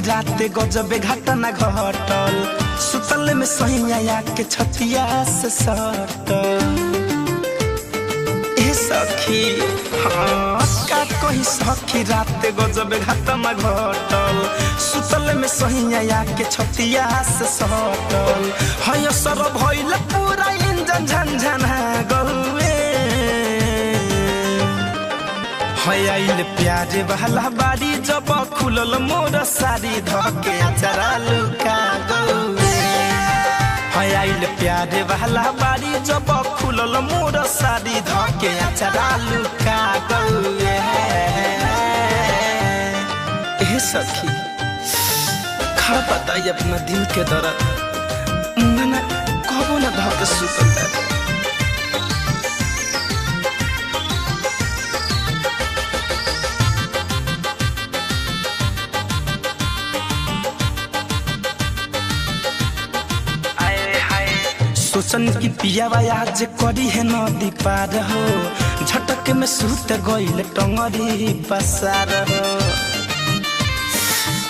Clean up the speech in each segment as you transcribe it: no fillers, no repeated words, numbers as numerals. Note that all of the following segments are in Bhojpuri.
रात गजबे घटना घटल सुतल में सहिया के छतिया से सटल ए सखी हाँ का कही सखी रात गजबे घटना घटल सुतल में सहिया के छतिया से सटल हय सर भइल पूरा इंजन झनझना गौए हयाइल प्यारे वाला बारी जब खुलल मोर सारी धके चरा लुका गौए हयाइल प्यारे वाला बारी जब खुलल मोर सारी धके चरा लुका गौए ए सखी खा बताई अपना दिल के दर्द ना कबो ना धके सुतल सोचन की पियावा आज करी है नदी पार हो झटक में सूत गइल टंगरी पसार हो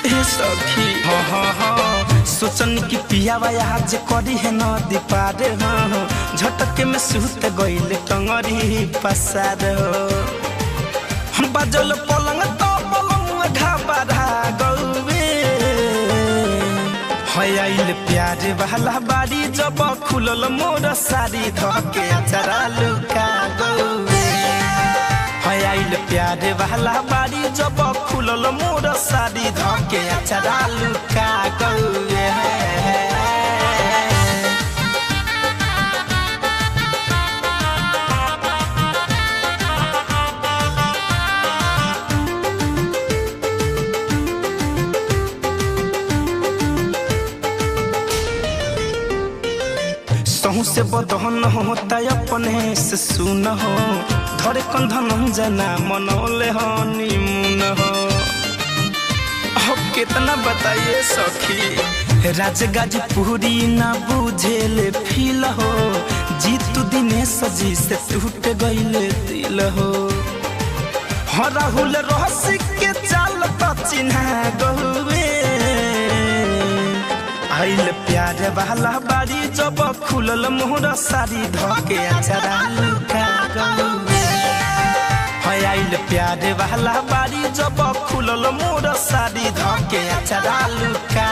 ए सखी हाँ हाँ हाँ सोचन की पियावा आज करी है नदी पार हो झटक में सूत गइल टंगरी पसार हो हम बाजल पलंग तो पलंग घाबरा गौवे हयाइल प्यारे वाला बारी जब खुलल मोर सारी धके चरा लुका गौए हयाइल प्यारे वाला बारी जब खुलल मोर सारी धके चरा लुका गौए से बदहन होता अपने से सुन हो धरे कंधन जना मनोले हनीमून हो अब कितना बताइए सखी राज गाजीपुरी ना बुझेले फील हो जीतू दिनेश जी से टूट गइले दिल हो हो राहुल रहस्य के चाल तो चिन्हा गहुए आइल प्यारे वाला बारी जब खुलल मोर सारी धके चरा लुका गौए आइल प्यारे वाला बारी जब खुलल मोर सारी धके चरा लुका